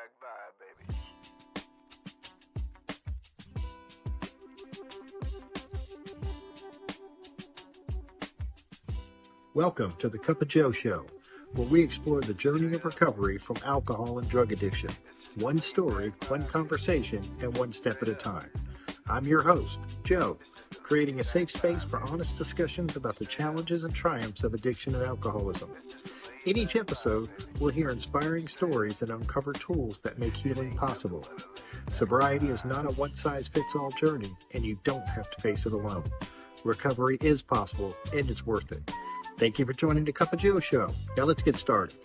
back vibe, baby. Welcome to the Cup of Joe Show, where we explore the journey of recovery from alcohol and drug addiction. One story, one conversation, and one step at a time. I'm your host, Joe, creating a safe space for honest discussions about the challenges and triumphs of addiction and alcoholism. In each episode, we'll hear inspiring stories and uncover tools that make healing possible. Sobriety is not a one-size-fits-all journey, and you don't have to face it alone. Recovery is possible, and it's worth it. Thank you for joining the Cup of Joe Show. Now let's get started.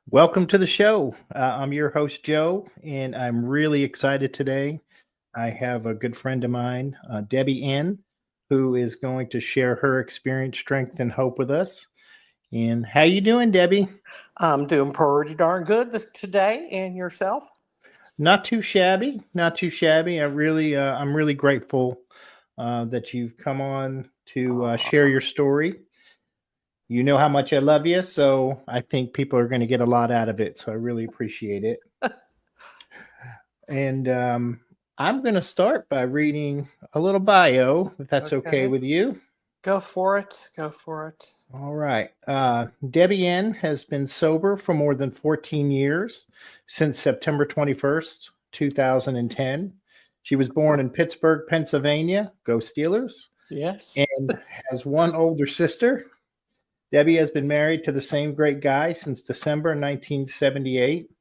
Welcome to the show. I'm your host, Joe, and I'm really excited today. I have a good friend of mine, Debbie N., who is going to share her experience, strength, and hope with us. And how you doing, Debbie? I'm doing pretty darn good today, and yourself? Not too shabby, not too shabby. I'm really grateful that you've come on to share your story. You know how much I love you, so I think people are going to get a lot out of it. So I really appreciate it. And I'm going to start by reading a little bio, if that's okay with you. Go for it. Go for it. All right. Debbie N. has been sober for more than 14 years, since September 21st, 2010. She was born in Pittsburgh, Pennsylvania. Go Steelers. Yes. And has one older sister. Debbie has been married to the same great guy since December 1978.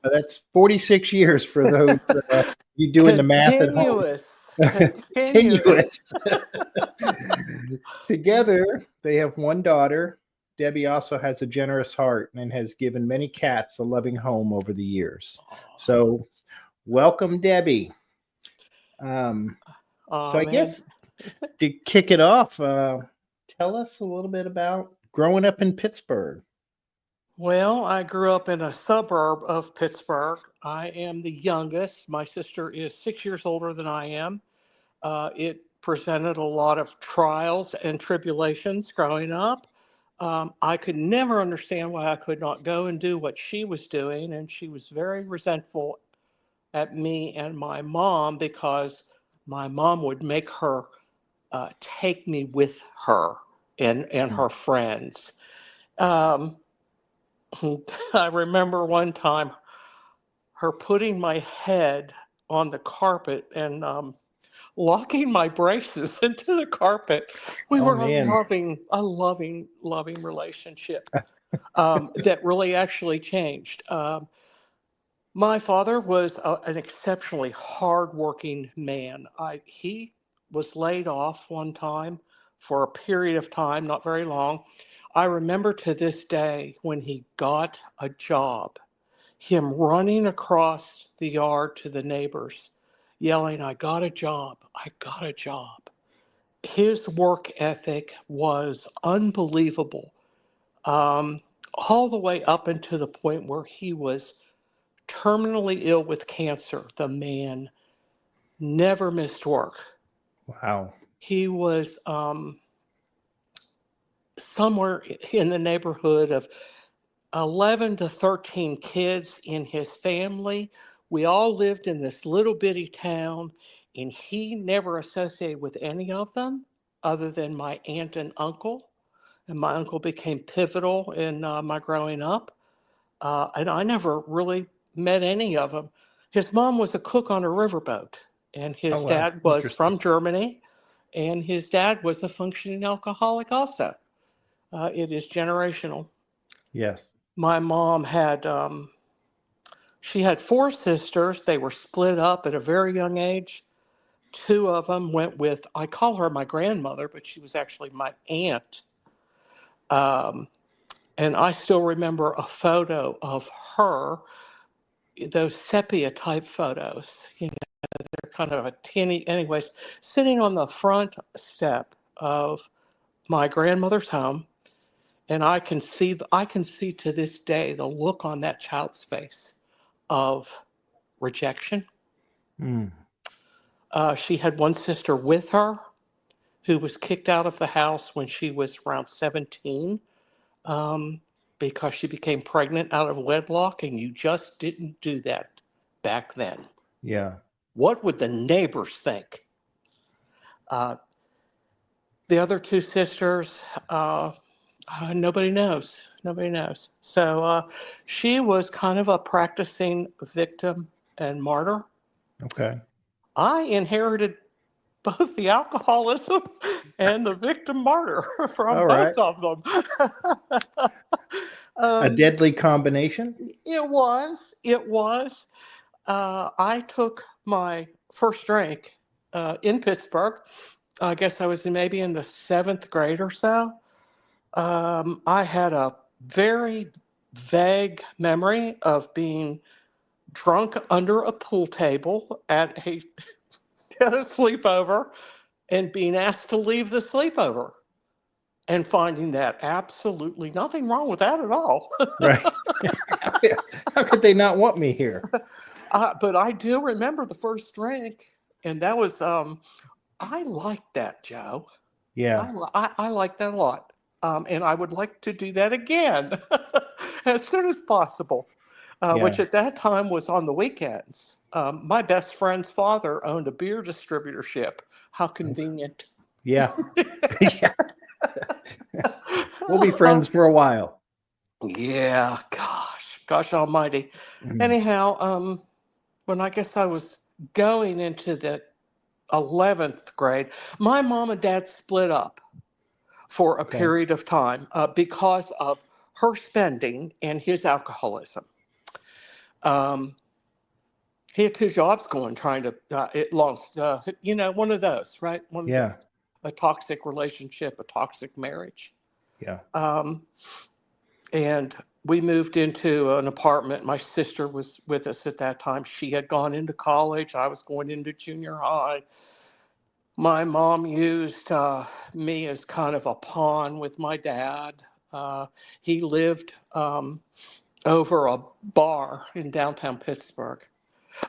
That's 46 years for those you doing the math at home. Continuous. Together, they have one daughter. Debbie also has a generous heart and has given many cats a loving home over the years. So, welcome, Debbie. I guess to kick it off, tell us a little bit about growing up in Pittsburgh. Well, I grew up in a suburb of Pittsburgh. I am the youngest. My sister is 6 years older than I am. It presented a lot of trials and tribulations growing up. I could never understand why I could not go and do what she was doing, and she was very resentful at me and my mom because my mom would make her take me with her and her friends. I remember one time her putting my head on the carpet and locking my braces into the carpet. We were a loving relationship that really actually changed. My father was an exceptionally hardworking man. He was laid off one time for a period of time, not very long. I remember to this day when he got a job, him running across the yard to the neighbors, yelling, "I got a job, I got a job." His work ethic was unbelievable, all the way up until the point where he was terminally ill with cancer. The man never missed work. Wow. He was somewhere in the neighborhood of 11 to 13 kids in his family. We all lived in this little bitty town, and he never associated with any of them other than my aunt and uncle. And my uncle became pivotal in my growing up. And I never really met any of them. His mom was a cook on a riverboat, and his dad was from Germany, and his dad was a functioning alcoholic also. It is generational. Yes. My mom had, she had 4 sisters. They were split up at a very young age. 2 of them went with, I call her my grandmother, but she was actually my aunt. And I still remember a photo of her, those sepia type photos, they're kind of a teeny, anyways, sitting on the front step of my grandmother's home. And I can see to this day the look on that child's face of rejection. She had one sister with her who was kicked out of the house when she was around 17 because she became pregnant out of wedlock, and you just didn't do that back then. Yeah. What would the neighbors think? The other two sisters, nobody knows. Nobody knows. So she was kind of a practicing victim and martyr. Okay. I inherited both the alcoholism and the victim martyr from All right. both of them. A deadly combination? It was. It was. I took my first drink in Pittsburgh. I guess I was maybe in the 7th grade or so. I had a very vague memory of being drunk under a pool table at a sleepover and being asked to leave the sleepover and finding that absolutely nothing wrong with that at all. Right. How could they not want me here? But I do remember the first drink, and that was, I liked that, Joe. Yeah. I like that a lot. And I would like to do that again as soon as possible, which at that time was on the weekends. My best friend's father owned a beer distributorship. How convenient. Yeah. Yeah. We'll be friends for a while. Yeah, gosh almighty. Anyhow, when I guess I was going into the 11th grade, my mom and dad split up for a period of time because of her spending and his alcoholism. He had 2 jobs going, trying to, it lost, one of those, right? A toxic relationship, a toxic marriage. Yeah. And we moved into an apartment. My sister was with us at that time. She had gone into college. I was going into junior high. My mom used me as kind of a pawn with my dad. He lived over a bar in downtown Pittsburgh.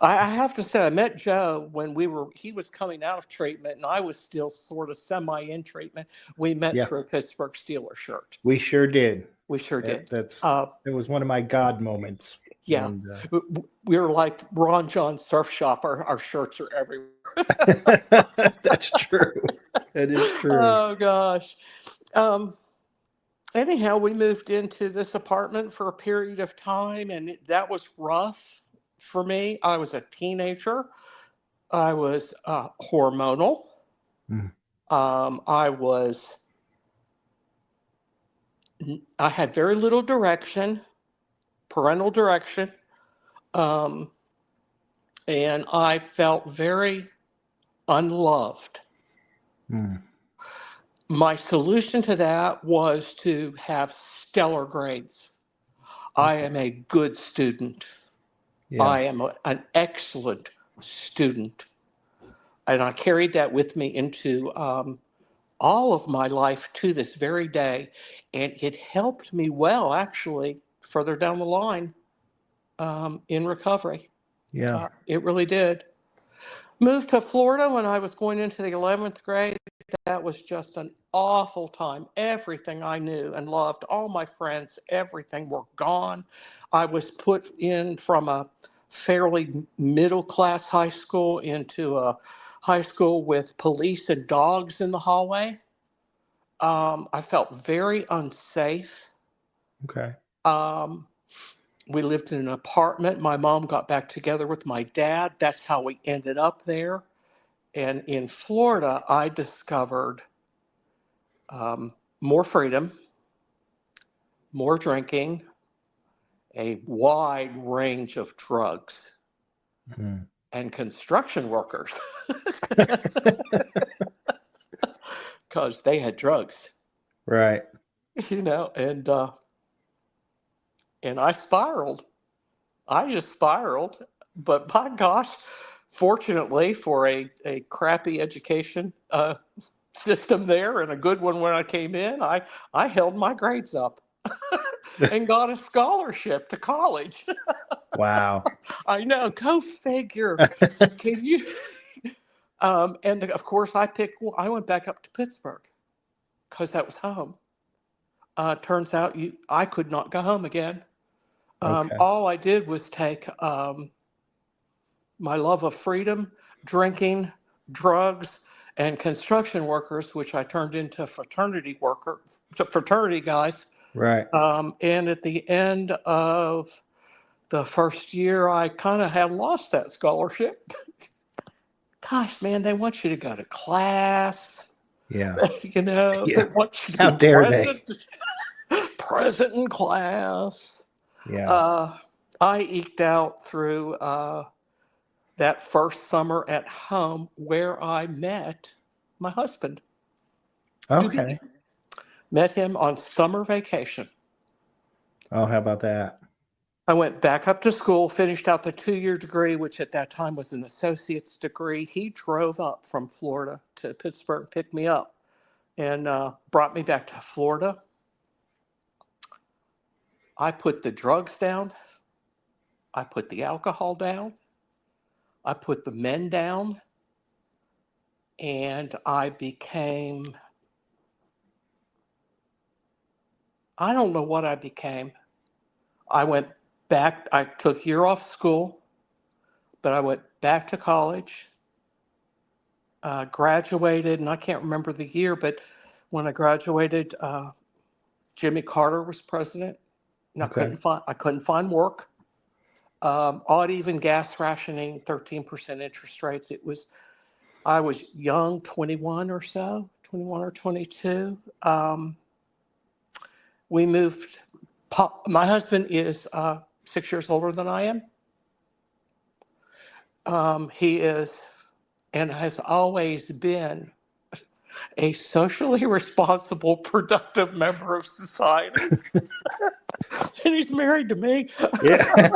I have to say, I met Joe when he was coming out of treatment and I was still sort of semi in treatment. We met through a Pittsburgh Steelers shirt. We sure did. We sure did. It was one of my God moments. Yeah. And, we were like Ron John Surf Shop. Our shirts are everywhere. That's true. That is true. Oh, gosh. Anyhow, we moved into this apartment for a period of time, and that was rough for me. I was a teenager. I was hormonal. I had very little direction, parental direction, and I felt very unloved. My solution to that was to have stellar grades. I am a good student. I am an excellent student. And I carried that with me into all of my life to this very day. And it helped me well, actually, further down the line in recovery. Yeah. It really did. Moved to Florida when I was going into the 11th grade. That was just an awful time. Everything I knew and loved, all my friends, everything were gone. I was put in from a fairly middle-class high school into a high school with police and dogs in the hallway. I felt very unsafe. Okay. We lived in an apartment. My mom got back together with my dad. That's how we ended up there. And in Florida, I discovered more freedom, more drinking, a wide range of drugs, and construction workers. Because they had drugs. Right. And I spiraled. I just spiraled. But by gosh, fortunately for a crappy education system there and a good one when I came in, I held my grades up and got a scholarship to college. Wow. I know. Go figure. Can you? Of course, I went back up to Pittsburgh because that was home. Turns out I could not go home again. Okay. All I did was take my love of freedom, drinking, drugs, and construction workers, which I turned into fraternity guys. Right. And at the end of the first year, I kind of had lost that scholarship. Gosh, man, they want you to go to class. Yeah. They Yeah. want you to How be dare they? present in class. Yeah. I eked out through that first summer at home where I met my husband. Okay. Met him on summer vacation. Oh, how about that? I went back up to school, finished out the 2-year degree, which at that time was an associate's degree. He drove up from Florida to Pittsburgh, picked me up, and brought me back to Florida. I put the drugs down. I put the alcohol down. I put the men down. And I don't know what I became. I went back, I took a year off school, but I went back to college, graduated, and I can't remember the year, but when I graduated, Jimmy Carter was president, and Okay. I couldn't find work. Odd even gas rationing, 13% interest rates. I was young, 21 or 22. We moved. My husband is 6 years older than I am. He is and has always been a socially responsible, productive member of society. And he's married to me. Yeah.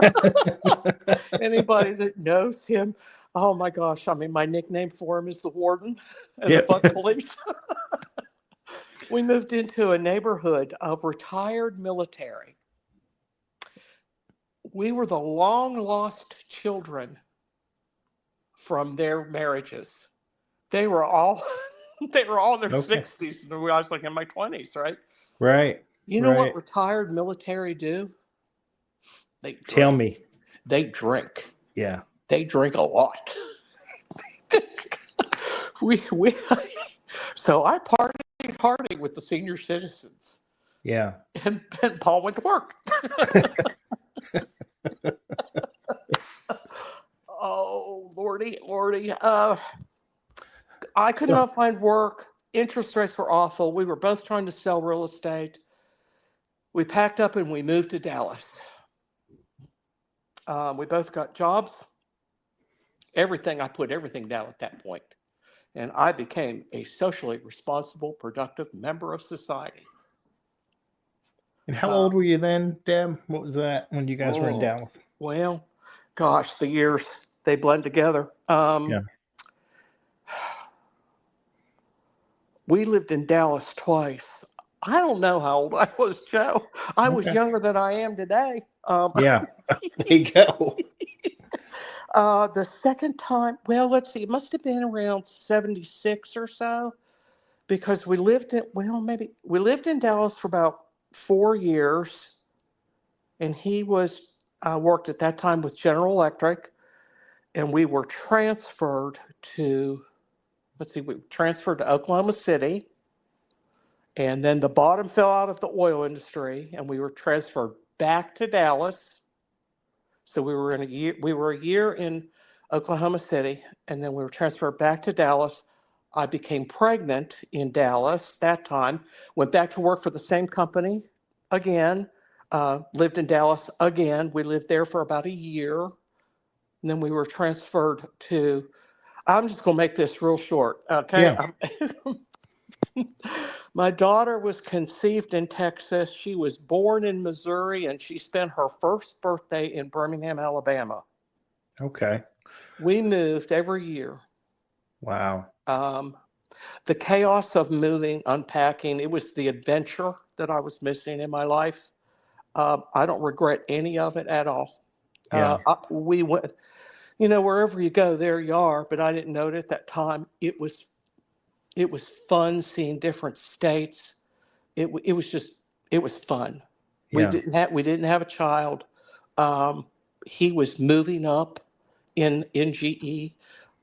Anybody that knows him, oh my gosh, I mean, my nickname for him is the warden and Yeah. the fun police. We moved into a neighborhood of retired military. We were the long lost children from their marriages. They were all in their Okay. 60s, and I was like in my 20s, right? Right. You know what Right. retired military do? They Tell drink. me. They drink. Yeah. They drink a lot. we So I partied hard with the senior citizens, Yeah. and Paul went to work. Oh, Lordy. I could So, not find work. Interest rates were awful. We were both trying to sell real estate. We packed up and we moved to Dallas. We both got jobs. I put everything down at that point. And I became a socially responsible, productive member of society. and how old were you then, Deb? What was that when you guys were in Dallas? Well, gosh, the years, they blend together. Yeah. We lived in Dallas twice. I don't know how old I was, Joe. I was Okay. younger than I am today. Yeah. There you go. The second time, well, let's see, it must have been around 76 or so, because we lived in Dallas for about 4 years, and he worked at that time with General Electric, and we were transferred to, Oklahoma City, and then the bottom fell out of the oil industry, and we were transferred back to Dallas. So we were a year in Oklahoma City, and then we were transferred back to Dallas. I became pregnant in Dallas that time, went back to work for the same company again, lived in Dallas again. We lived there for about a year, and then we were transferred to, I'm just going to make this real short, okay? Yeah. My daughter was conceived in Texas. She was born in Missouri, and she spent her first birthday in Birmingham, Alabama. Okay. We moved every year. Wow. The chaos of moving, unpacking, it was the adventure that I was missing in my life. I don't regret any of it at all. Yeah. We went, wherever you go, there you are. But I didn't know it at that time. It was fun seeing different states. It was fun. We Yeah. didn't have a child. Um, he was moving up in GE.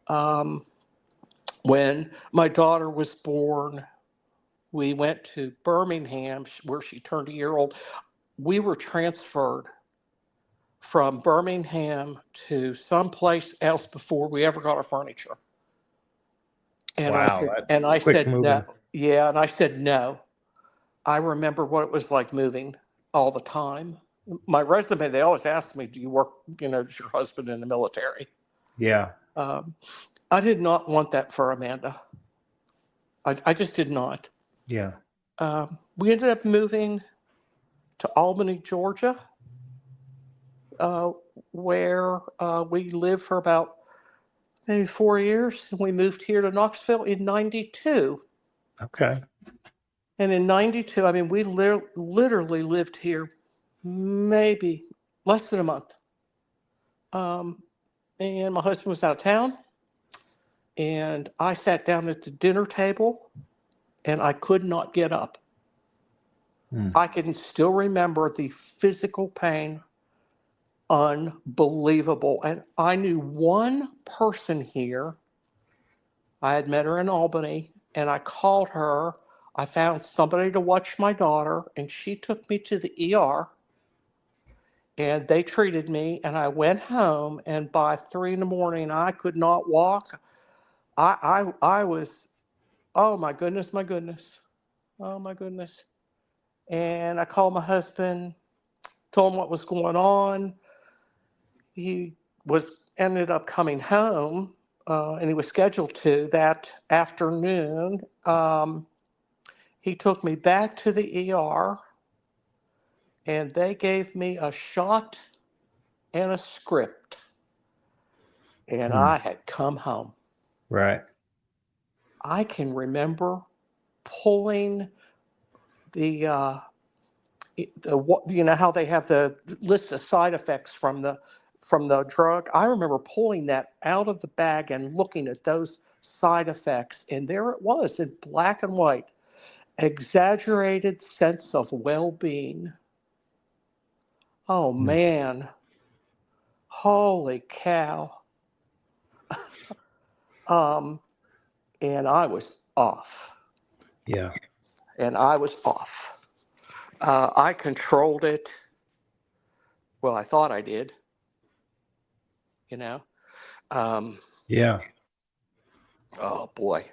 Um, when my daughter was born, we went to Birmingham, where she turned a year old. We were transferred from Birmingham to someplace else before we ever got our furniture. And Wow, I that's quick said no. moving. Yeah, and I said no. I remember what it was like moving all the time. My resume, they always ask me, do you work, is your husband in the military? Yeah. Um, I did not want that for Amanda. I just did not. Yeah. We ended up moving to Albany, Georgia, uh, where we lived for about maybe 4 years. And we moved here to Knoxville in 92. Okay. And in 92, I mean, we literally lived here maybe less than a month. Um, and my husband was out of town. And I sat down at the dinner table and I could not get up. I can still remember the physical pain, unbelievable. And I knew one person here. I had met her in Albany, and I called her. I found somebody to watch my daughter, and she took me to the ER, and they treated me, and I went home, and by 3 in the morning, I could not walk. I was, oh my goodness, my goodness. Oh my goodness. And I called my husband, told him what was going on. He ended up coming home, and he was scheduled to that afternoon. He took me back to the ER, and they gave me a shot and a script, and I had come home. Right. I can remember pulling the how they have the list of side effects from the drug. I remember pulling that out of the bag and looking at those side effects, and there it was in black and white. Exaggerated sense of well-being. Oh man, holy cow. And I was off. Yeah. And I was off. I controlled it. Well, I thought I did, you know. Yeah. Oh boy.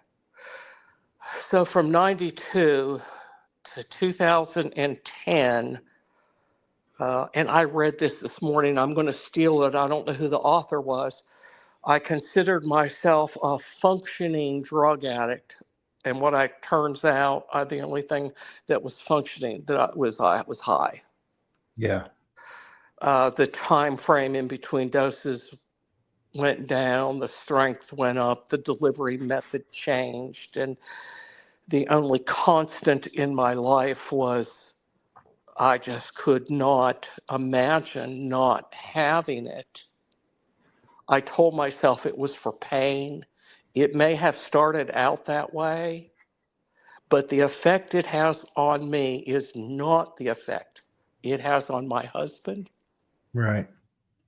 So from 92 to 2010, and I read this morning. I'm going to steal it. I don't know who the author was. I considered myself a functioning drug addict. And what I turns out, the only thing that was functioning that I was high. Yeah. The time frame in between doses went down, the strength went up, the delivery method changed, and the only constant in my life was I just could not imagine not having it. I told myself it was for pain. It may have started out that way, but the effect it has on me is not the effect it has on my husband. Right.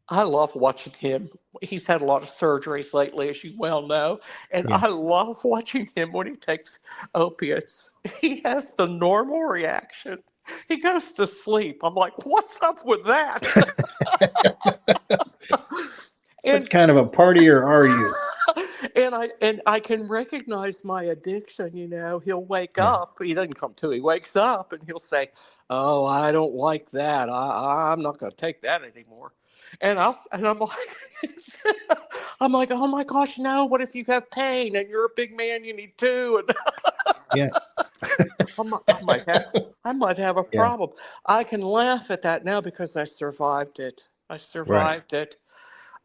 I love watching him. He's had a lot of surgeries lately, as you well know, and Yeah. I love watching him when he takes opiates. He has the normal reaction. He goes to sleep. I'm like, what's up with that? And What kind of a partier are you? and I can recognize my addiction. He'll wake Yeah. up. He doesn't come to. He wakes up and he'll say, "Oh, I don't like that. I'm not going to take that anymore." And I'm like, I'm like, oh my gosh, no! What if you have pain and you're a big man? You need two. And Yeah. I might have a Yeah. problem. I can laugh at that now because I survived it. Right.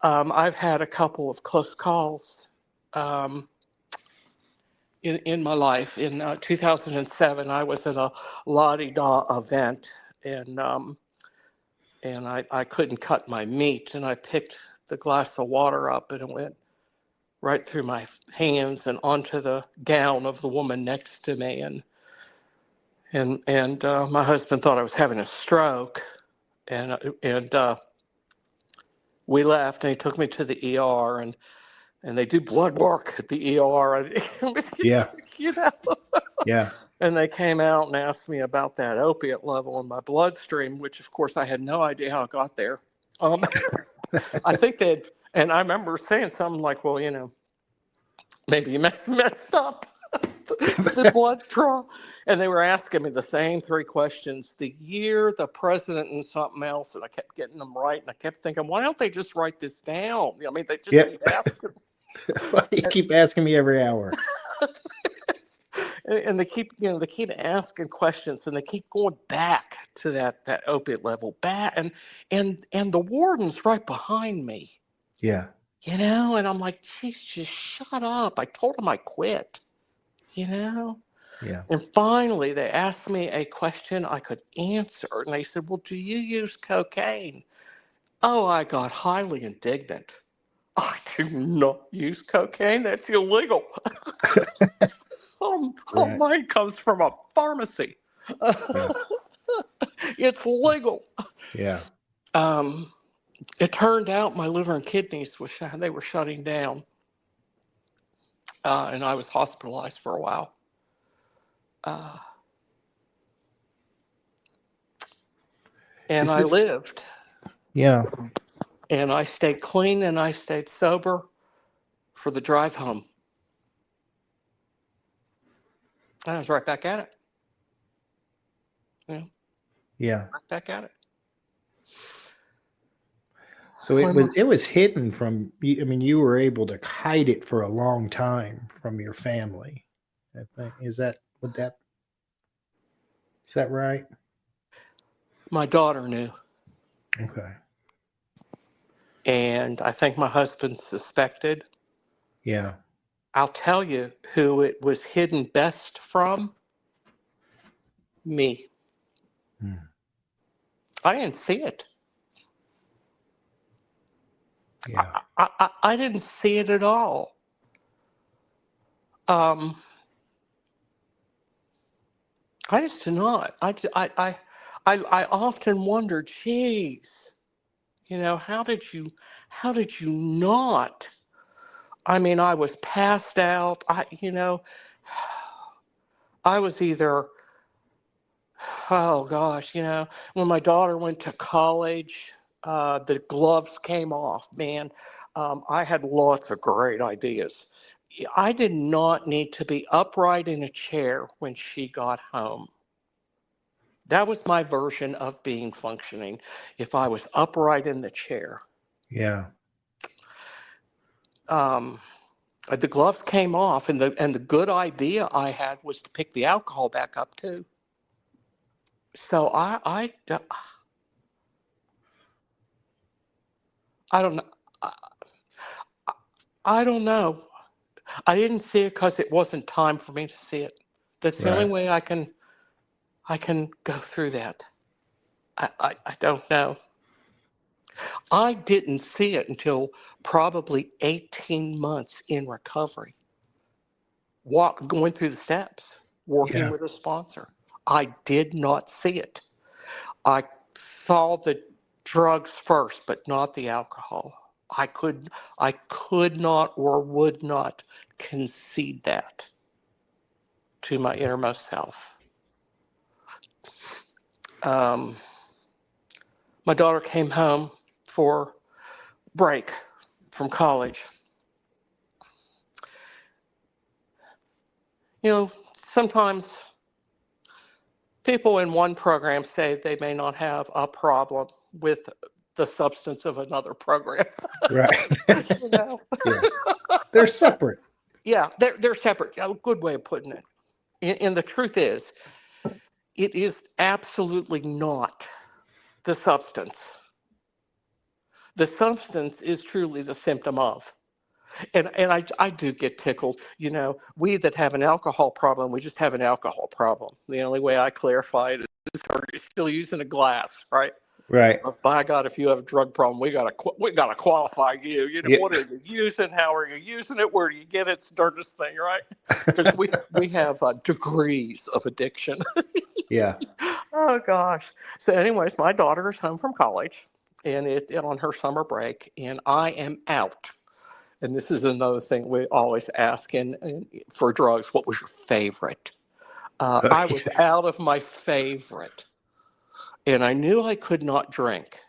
I've had a couple of close calls in my life. In 2007, I was at a La-di-da event, and I couldn't cut my meat, and I picked the glass of water up, and it went right through my hands and onto the gown of the woman next to me. And my husband thought I was having a stroke, and we left, and he took me to the ER, and they do blood work at the ER, and, Yeah. you know. Yeah. And they came out and asked me about that opiate level in my bloodstream, which of course I had no idea how it got there. I think and I remember saying something like, well, maybe you messed up the blood draw. And they were asking me the same three questions: the year, the president, and something else. And I kept getting them right. And I kept thinking, why don't they just write this down? I mean, they just keep asking. You keep asking me every hour. And they keep asking questions, and they keep going back to that opiate level, back, and the warden's right behind me. Yeah. And I'm like, geez, just shut up. I told him I quit. Yeah. And finally, they asked me a question I could answer, and they said, well, do you use cocaine? Oh, I got highly indignant. I do not use cocaine. That's illegal. Right. Mine comes from a pharmacy. Yeah. It's legal. Yeah. It turned out my liver and kidneys they were shutting down, and I was hospitalized for a while. And I lived. Yeah. And I stayed clean and I stayed sober for the drive home. And I was right back at it. Yeah. Right back at it. So it was hidden from you. I mean, you were able to hide it for a long time from your family. I think is that right? My daughter knew. Okay. And I think my husband suspected. Yeah. I'll tell you who it was hidden best from. Me. I didn't see it. Yeah. I didn't see it at all. I just did not. I often wonder, geez, how did you not? I mean, I was passed out. I was either, oh gosh, when my daughter went to college, the gloves came off, man. I had lots of great ideas. I did not need to be upright in a chair when she got home. That was my version of being functioning, if I was upright in the chair. Yeah. The gloves came off, and the good idea I had was to pick the alcohol back up too. So I don't know. I don't know. I didn't see it because it wasn't time for me to see it. That's the only way I can go through that. I don't know. I didn't see it until probably 18 months in recovery. Going through the steps, working with a sponsor. I did not see it. I saw the drugs first, but not the alcohol. I could not or would not concede that to my innermost self. My daughter came home for break from college. Sometimes people in one program say they may not have a problem with the substance of another program. Right. Yeah. They're separate. Yeah, they're separate. A good way of putting it. And the truth is, it is absolutely not the substance. The substance is truly the symptom of. And I do get tickled. We that have an alcohol problem, we just have an alcohol problem. The only way I clarify it is, are you still using a glass, right? Right. By God, if you have a drug problem, we gotta qualify you. You know, Yeah. what are you using? How are you using it? Where do you get it? It's the darndest thing, right? Because we have degrees of addiction. Yeah. Oh gosh. So, anyways, my daughter is home from college, and it on her summer break, and I am out. And this is another thing we always ask and for drugs. What was your favorite? I was out of my favorite, and I knew I could not drink.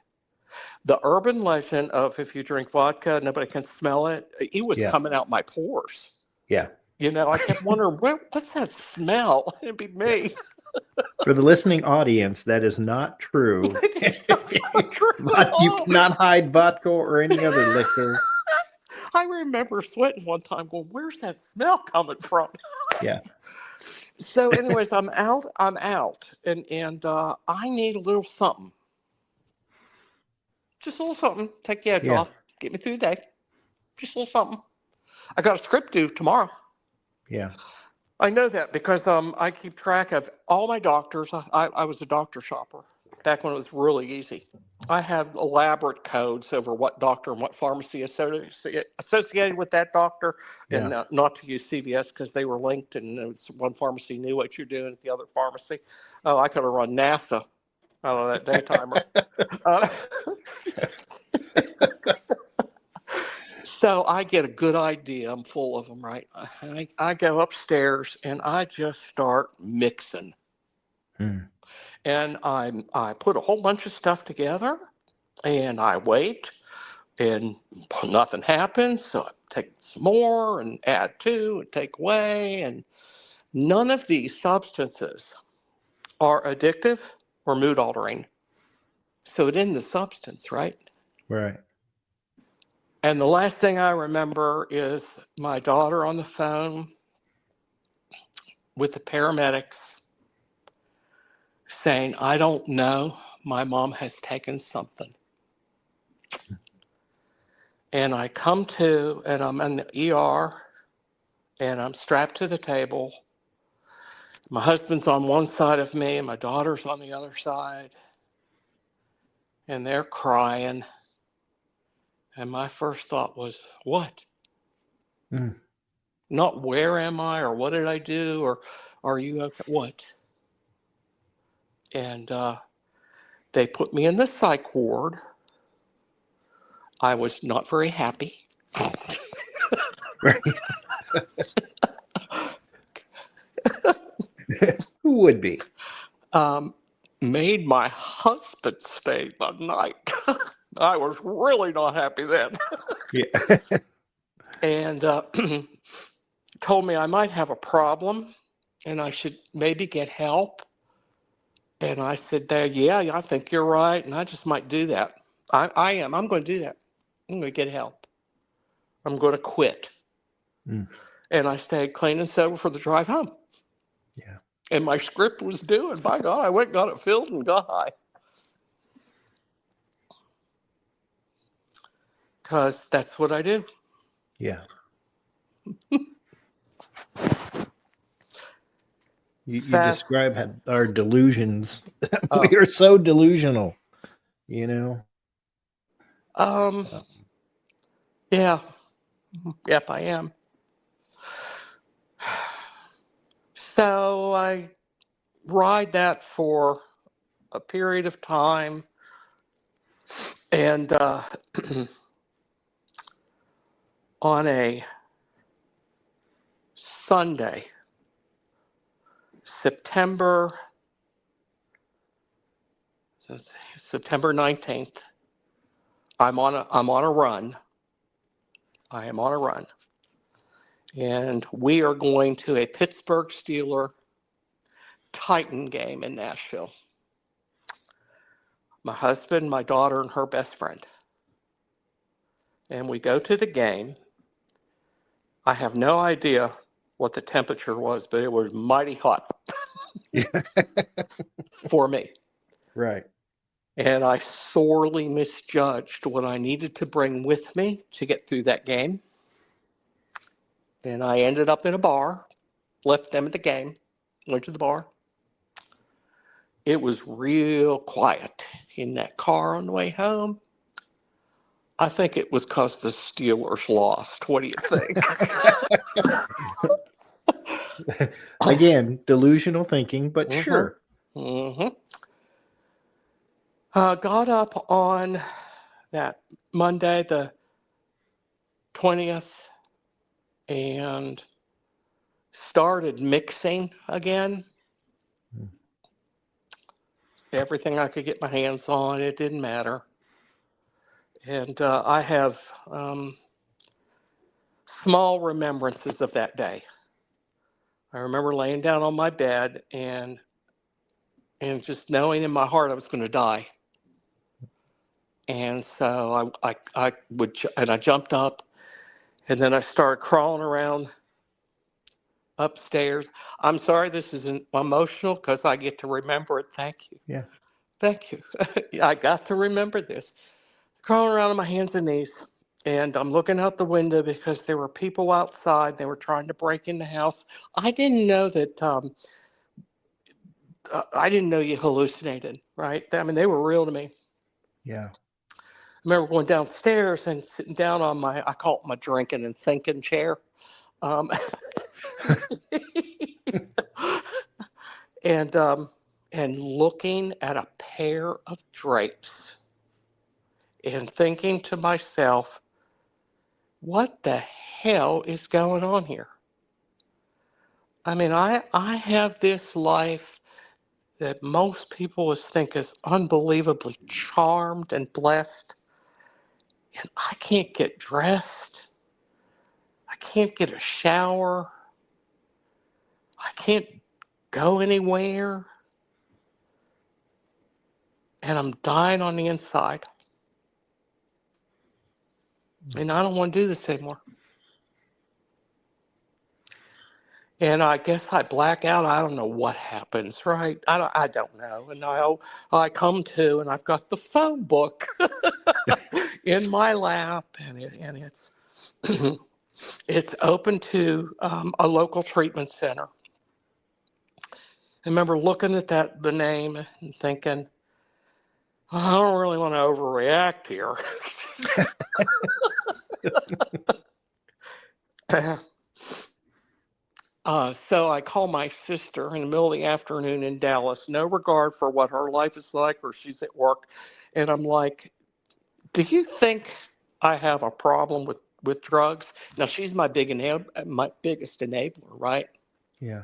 The urban legend of if you drink vodka, nobody can smell it, it was Yeah. coming out my pores. Yeah. You know, I kept wondering, what's that smell? It'd be Yeah. me. For the listening audience, that is not true. It's not true at You all. cannot hide vodka or any other liquor. I remember sweating one time going, where's that smell coming from? Yeah. So, anyways, I'm out. And I need a little something. Just a little something. Take the edge Yeah. off. Get me through the day. Just a little something. I got a script due tomorrow. Yeah. I know that because I keep track of all my doctors. I was a doctor shopper back when it was really easy. I have elaborate codes over what doctor and what pharmacy associated with that doctor, and Yeah. not to use CVS because they were linked, and it was one pharmacy knew what you're doing at the other pharmacy. Oh, I could have run NASA out of that daytimer. uh, So I get a good idea. I'm full of them, right? I go upstairs and I just start mixing. Hmm. And I put a whole bunch of stuff together and I wait and nothing happens. So I take some more and add to and take away. And none of these substances are addictive or mood altering. So it in the substance, right? Right. And the last thing I remember is my daughter on the phone with the paramedics saying, I don't know, my mom has taken something. And I come to, and I'm in the ER, and I'm strapped to the table. My husband's on one side of me, and my daughter's on the other side. And they're crying. And my first thought was, what? Hmm. Not where am I, or what did I do, or are you okay? What? And they put me in the psych ward. I was not very happy. Right. Who would be? um, Made my husband stay the night. I was really not happy then. Yeah. And told me I might have a problem and I should maybe get help. And I said, yeah, I think you're right. And I just might do that. I am. I'm going to do that. I'm going to get help. I'm going to quit. Hmm. And I stayed clean and sober for the drive home. Yeah. And my script was due. And by God, I went and got it filled and got high. Because that's what I do. Yeah. You describe Fast. our delusions. We Oh, are so delusional, you know. um, Uh, yeah. Yep, I am. So I ride that for a period of time. And on a Sunday, September, September 19th, I'm on a run. I am on a run. And we are going to a Pittsburgh Steeler Titan game in Nashville. My husband, my daughter, and her best friend. And we go to the game. I have no idea what the temperature was, but it was mighty hot yeah. for me. Right. And I sorely misjudged what I needed to bring with me to get through that game. And I ended up in a bar, left them at the game, went to the bar, it was real quiet in that car on the way home. I think it was because the Steelers lost. What do you think? Again, delusional thinking, but Mm-hmm. sure. Mm-hmm. Got up on that Monday, the 20th, and started mixing again. Everything I could get my hands on, it didn't matter. And I have small remembrances of that day. I remember laying down on my bed and just knowing in my heart I was going to die. And so I jumped up, and then I started crawling around upstairs. I'm sorry this isn't emotional because I get to remember it. Thank you. Yeah. Thank you. I got to remember this. Crawling around on my hands and knees. And I'm looking out the window because there were people outside. They were trying to break in the house. I didn't know that. I didn't know you hallucinated, right? I mean, they were real to me. Yeah. I remember going downstairs and sitting down on I call it my drinking and thinking chair. Um, and looking at a pair of drapes and thinking to myself, what the hell is going on here? I mean, I have this life that most people would think is unbelievably charmed and blessed, and I can't get dressed. I can't get a shower. I can't go anywhere. And I'm dying on the inside. And I don't want to do this anymore. And I guess I black out. I don't know what happens, right? I don't know. And I come to, and I've got the phone book in my lap, and it's it's open to a local treatment center. I remember looking at the name and thinking, I don't really want to overreact here. So I call my sister in the middle of the afternoon in Dallas, no regard for what her life is like or she's at work. And I'm like, do you think I have a problem with drugs? Now, she's my biggest enabler, right? Yeah.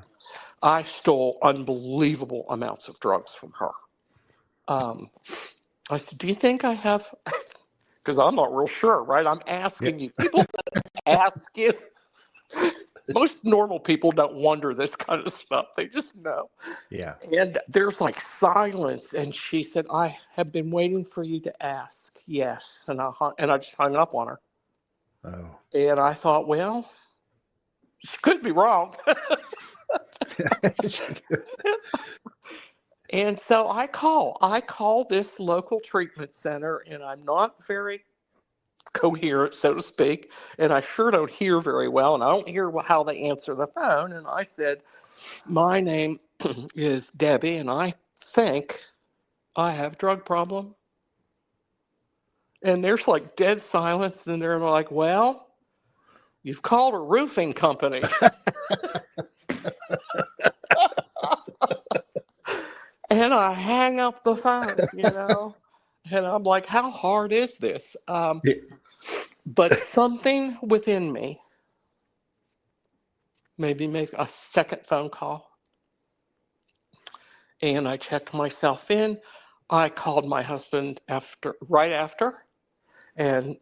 I stole unbelievable amounts of drugs from her. I said, do you think I have? Because I'm not real sure, right? I'm asking you. People ask you. Most normal people don't wonder this kind of stuff. They just know. Yeah. And there's like silence. And she said, I have been waiting for you to ask. Yes. And I just hung up on her. Oh. And I thought, well, she could be wrong. And so I call this local treatment center, and I'm not very coherent, so to speak, and I sure don't hear very well, and I don't hear how they answer the phone. And I said, my name is Debbie, and I think I have a drug problem. And there's like dead silence, and they're like, well, you've called a roofing company. And I hang up the phone, and I'm like, how hard is this? But something within me made me make a second phone call. And I checked myself in. I called my husband right after. And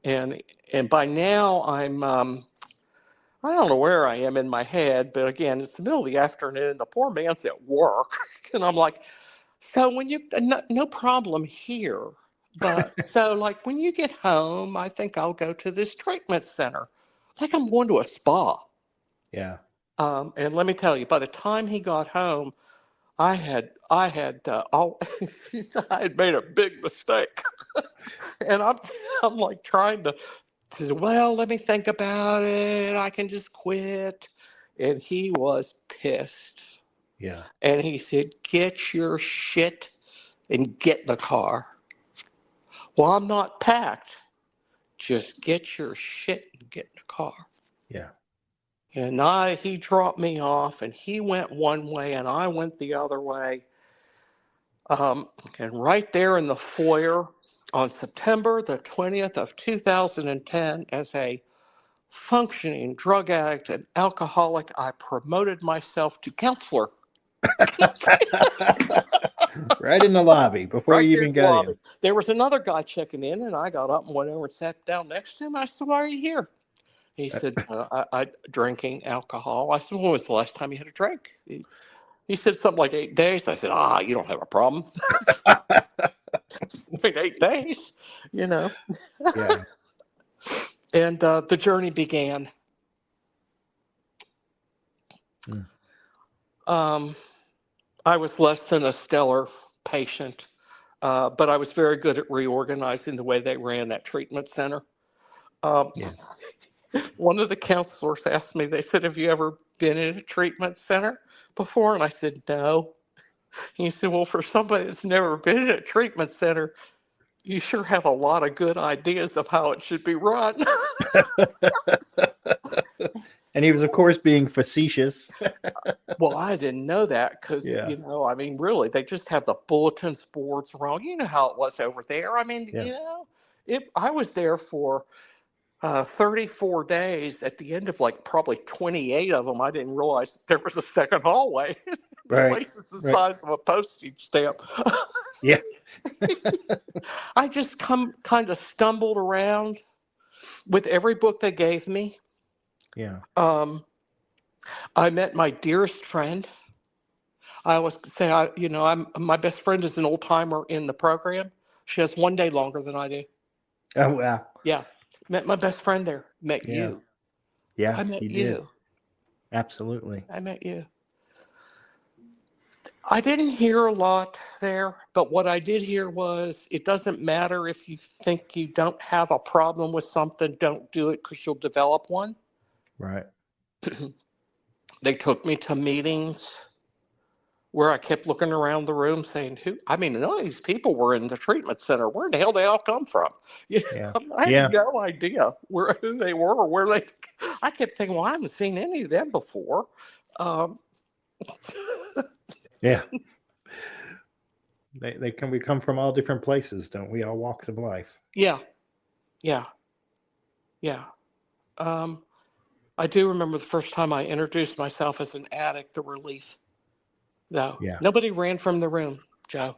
by now I don't know where I am in my head, but again, it's the middle of the afternoon. The poor man's at work. And I'm like, so when no problem here. But so like when you get home, I think I'll go to this treatment center. Like I'm going to a spa. Yeah. And let me tell you, by the time he got home, I had I had made a big mistake. And I'm like trying to well, let me think about it. I can just quit. And he was pissed. Yeah. And he said, get your shit and get in the car. Well, I'm not packed. Just get your shit and get in the car. Yeah. And he dropped me off, and he went one way, and I went the other way. And right there in the foyer on September the 20th of 2010, as a functioning drug addict and alcoholic, I promoted myself to counselor. Right in the lobby before Right you there in even the got lobby. in. There was another guy checking in, and I got up and went over and sat down next to him. I said, why are you here? He said, I drinking alcohol. I said, when was the last time you had a drink? He said something like 8 days. I said, you don't have a problem. Wait, 8 days, you know. Yeah. And the journey began. Mm. I was less than a stellar patient, but I was very good at reorganizing the way they ran that treatment center. Um, Yeah. One of the counselors asked me, they said, have you ever been in a treatment center before? And I said, no. And he said, well, for somebody that's never been in a treatment center, you sure have a lot of good ideas of how it should be run. And he was, of course, being facetious. Well, I didn't know that because, Yeah. I mean, really, they just have the bulletins boards wrong. You know how it was over there. I mean, Yeah. I was there for 34 days. At the end of like probably 28 of them, I didn't realize there was a second hallway. The Right. place is the Right. size of a postage stamp. Yeah. I just kind of stumbled around with every book they gave me. Yeah. I met my dearest friend. I always say, my best friend is an old timer in the program. She has 1 day longer than I do. Oh, wow. Yeah, met my best friend there. Met Yeah. you. Yeah. I met You did. you. Absolutely. I met you. I didn't hear a lot there, but what I did hear was it doesn't matter if you think you don't have a problem with something, don't do it because you'll develop one. Right. They took me to meetings where I kept looking around the room saying, none of these people were in the treatment center. Where the hell they all come from? Yeah. I Yeah. had no idea who they were or I kept thinking, well, I haven't seen any of them before. Um, Yeah. We come from all different places, don't we? All walks of life. yeah, yeah, yeah. I do remember the first time I introduced myself as an addict, the relief, though. Yeah. Nobody ran from the room, Joe.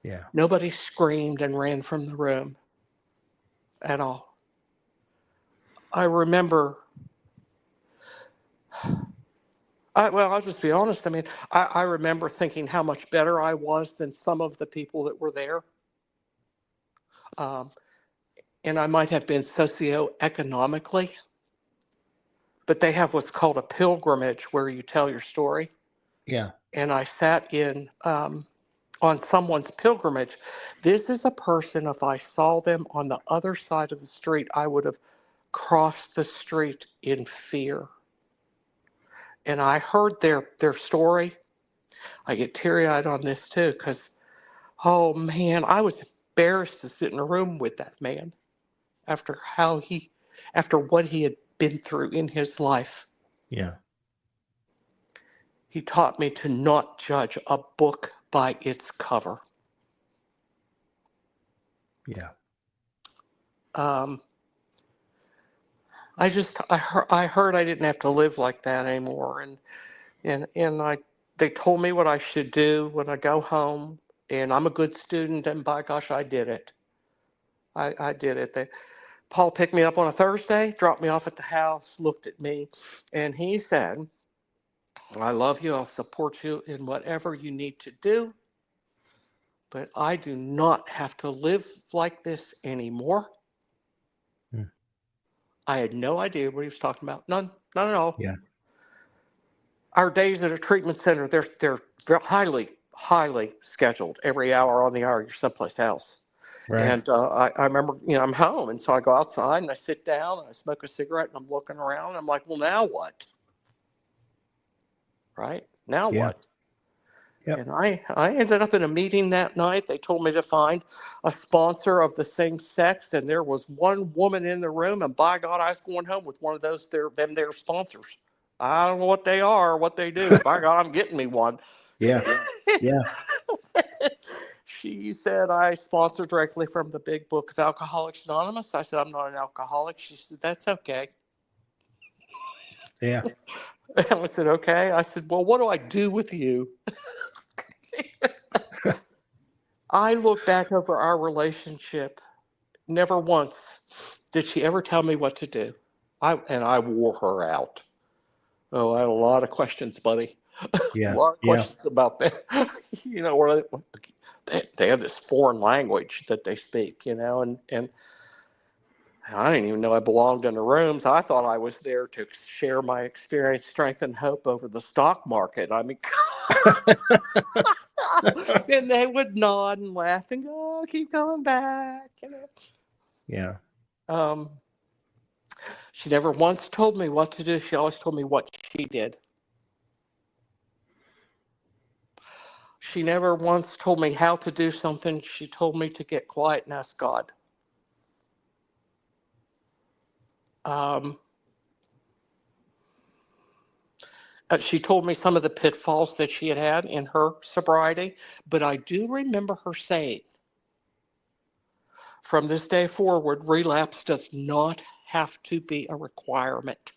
Yeah. Nobody screamed and ran from the room at all. I remember, I'll just be honest. I mean, I remember thinking how much better I was than some of the people that were there. And I might have been socioeconomically, but they have what's called a pilgrimage where you tell your story. Yeah. And I sat in on someone's pilgrimage. This is a person, if I saw them on the other side of the street, I would have crossed the street in fear. And I heard their story. I get teary-eyed on this too, because, oh man, I was embarrassed to sit in a room with that man after what he had been through in his life. Yeah. He taught me to not judge a book by its cover. Yeah. I heard I didn't have to live like that anymore, and they told me what I should do when I go home, and I'm a good student, and by gosh, I did it. I did it. Paul picked me up on a Thursday, dropped me off at the house, looked at me, and he said, I love you. I'll support you in whatever you need to do, but I do not have to live like this anymore. Hmm. I had no idea what he was talking about. None at all. Yeah. Our days at a treatment center, they're highly scheduled. Every hour on the hour, you're someplace else. Right. And I remember, I'm home, and so I go outside and I sit down and I smoke a cigarette and I'm looking around and I'm like, well, now what? Right? Now Yeah. what? Yep. And I ended up in a meeting that night. They told me to find a sponsor of the same sex, and there was one woman in the room, and by God, I was going home with one of those their sponsors. I don't know what they are or what they do, but by God, I'm getting me one. Yeah. Yeah. She said, I sponsor directly from the big book of Alcoholics Anonymous. I said, I'm not an alcoholic. She said, that's okay. Yeah. And I said, okay. I said, well, what do I do with you? I look back over our relationship. Never once did she ever tell me what to do. I wore her out. Oh, I had a lot of questions, buddy. A Yeah. lot of Yeah. questions about that. Where they have this foreign language that they speak, and I didn't even know I belonged in the rooms. I thought I was there to share my experience, strength, and hope over the stock market. I mean, and they would nod and laugh and go, oh, keep coming back. Yeah. Um, she never once told me what to do. She always told me what she did. She never once told me how to do something. She told me to get quiet and ask God. She told me some of the pitfalls that she had in her sobriety, but I do remember her saying, from this day forward, relapse does not have to be a requirement.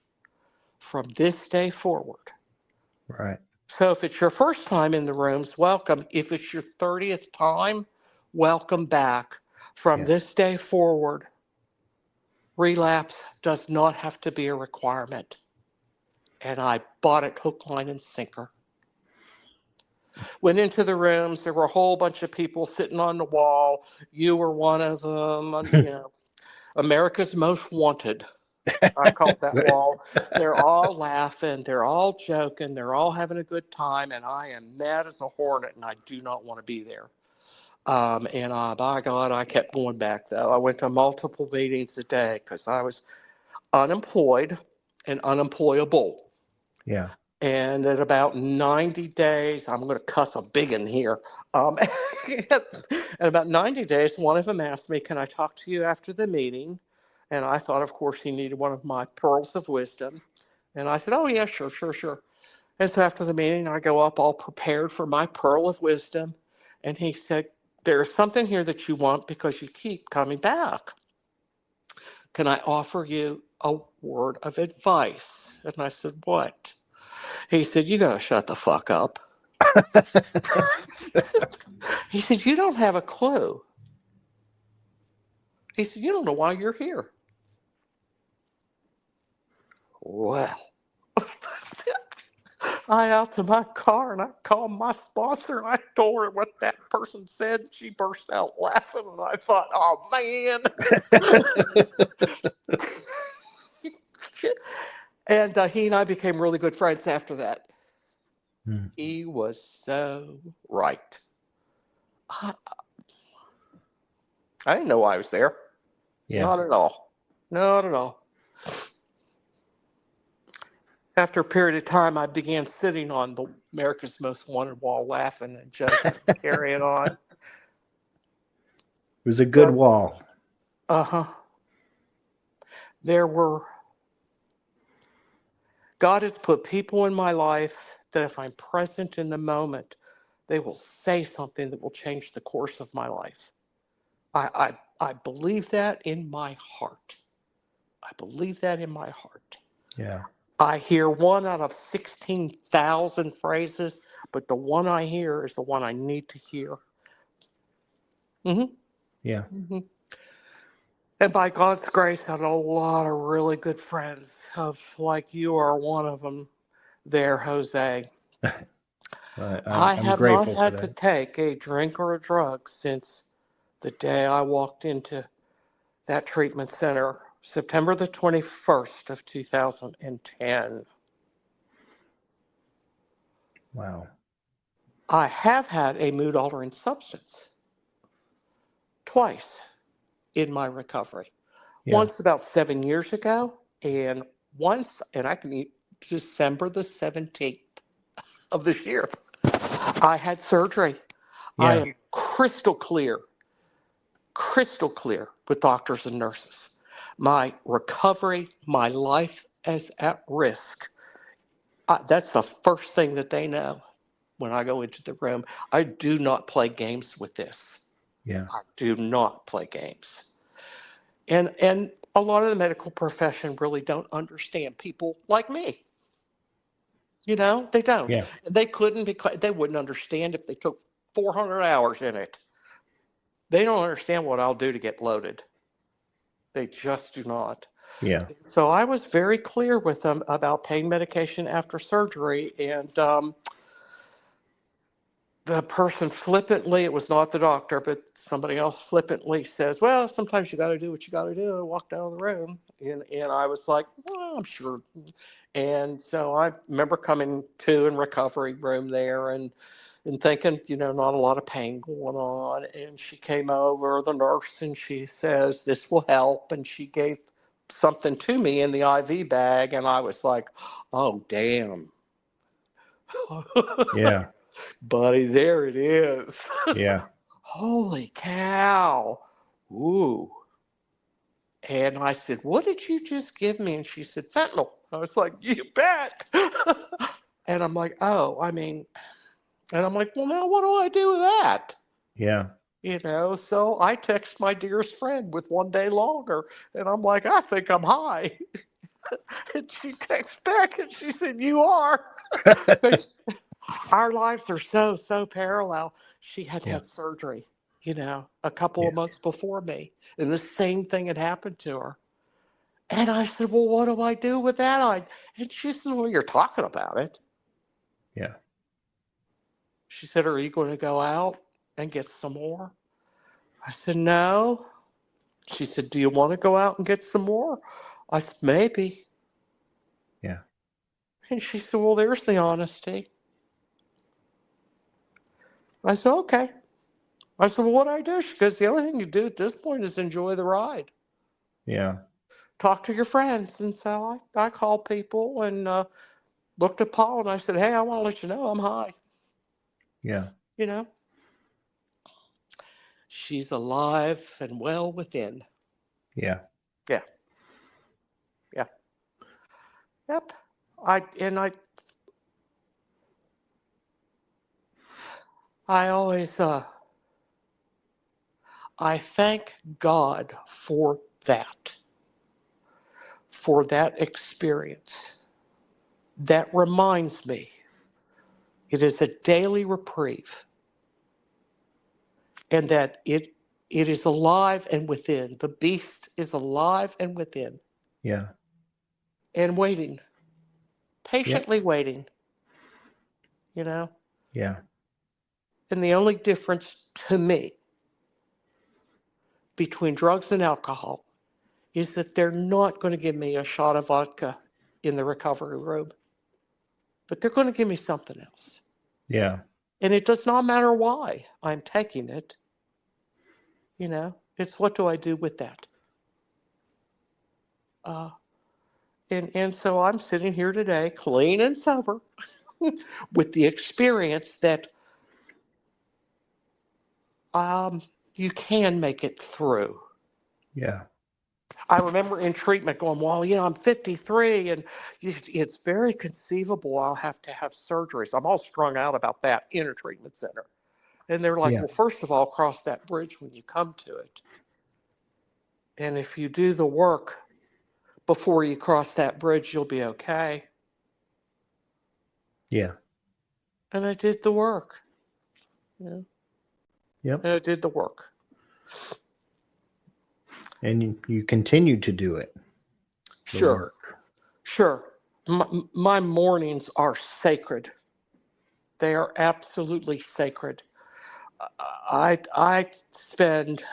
From this day forward. Right. So if it's your first time in the rooms, welcome. If it's your 30th time, welcome back. From this day forward, relapse does not have to be a requirement. And I bought it hook, line, and sinker. Went into the rooms. There were a whole bunch of people sitting on the wall. You were one of them. America's Most Wanted. I called that wall. They're all laughing. They're all joking. They're all having a good time. And I am mad as a hornet, and I do not want to be there. By God, I kept going back, though. I went to multiple meetings a day because I was unemployed and unemployable. Yeah. And at about 90 days, I'm going to cuss a big one here. At about 90 days, one of them asked me, can I talk to you after the meeting? And I thought, of course, he needed one of my pearls of wisdom. And I said, oh, yeah, sure. And so after the meeting, I go up all prepared for my pearl of wisdom. And he said, there's something here that you want because you keep coming back. Can I offer you a word of advice? And I said, what? He said, you got to shut the fuck up. He said, you don't have a clue. He said, you don't know why you're here. Well, I out to my car and I called my sponsor and I told her what that person said. She burst out laughing and I thought, oh man. And he and I became really good friends after that. He was so right. I didn't know I was there. Yeah. Not at all. Not at all. After a period of time, I began sitting on the America's Most Wanted wall, laughing and joking, carrying on. It was a good wall. God has put people in my life that if I'm present in the moment, they will say something that will change the course of my life. I believe that in my heart. I believe that in my heart. Yeah. I hear one out of 16,000 phrases, but the one I hear is the one I need to hear. Mm-hmm. Yeah. Mm-hmm. And by God's grace, I had a lot of really good friends, like you are one of them there, Jose. I have not had to take a drink or a drug since the day I walked into that treatment center, September the 21st of 2010. Wow. I have had a mood-altering substance twice in my recovery. Yeah. Once about 7 years ago, and once, and I can eat December the 17th of this year. I had surgery. I Yeah. am crystal clear with doctors and nurses. My recovery, my life is at risk. That's the first thing that they know when I go into the room. I do not play games with this. Yeah. I do not play games. And a lot of the medical profession really don't understand people like me. You know, they don't. Yeah. They couldn't, because they wouldn't understand if they took 400 hours in it. They don't understand what I'll do to get loaded. They just do not. Yeah. So I was very clear with them about pain medication after surgery, and the person flippantly, it was not the doctor, but somebody else flippantly says, well, sometimes you got to do what you got to do, and walked out of the room. And I was like, well, I'm sure. And so I remember coming to in recovery room there and thinking, not a lot of pain going on. And she came over, the nurse, and she says, this will help. And she gave something to me in the IV bag. And I was like, oh, damn. Yeah. Buddy, there it is. Yeah. Holy cow. Ooh. And I said, what did you just give me? And she said, fentanyl. I was like, you bet. And I'm like, oh, and I'm like, well, now what do I do with that? Yeah. So I text my dearest friend with 1 day longer. And I'm like, I think I'm high. And she texts back and she said, you are. Our lives are so parallel. She had Yeah. had surgery, a couple of Yeah. months before me, and the same thing had happened to her. And I said, well, what do I do with that? And she said, well, you're talking about it. Yeah. She said, are you going to go out and get some more? I said, no. She said, do you want to go out and get some more? I said, maybe. Yeah. And she said, well, there's the honesty. I said, okay. I said, well, what do I do? She goes, the only thing you do at this point is enjoy the ride. Yeah. Talk to your friends. And so I called people and looked at Paul and I said, hey, I want to let you know I'm high. Yeah. She's alive and well within. Yeah. Yeah. Yeah. Yep. I always, I thank God for that experience. That reminds me, it is a daily reprieve, and that it is alive and within. The beast is alive and within, Yeah. and waiting, Yep. patiently waiting, Yeah. And the only difference to me between drugs and alcohol is that they're not going to give me a shot of vodka in the recovery room, but they're going to give me something else. Yeah. And it does not matter why I'm taking it. It's what do I do with that? And so I'm sitting here today, clean and sober, with the experience that you can make it through. Yeah. I remember in treatment going, well, I'm 53 and it's very conceivable I'll have to have surgeries. I'm all strung out about that in a treatment center. And they're like, Yeah. well, first of all, cross that bridge when you come to it. And if you do the work before you cross that bridge, you'll be okay. Yeah. And I did the work. Yep. And I did the work. And you continue to do it. Sure. Work. Sure. My mornings are sacred. They are absolutely sacred. I spend,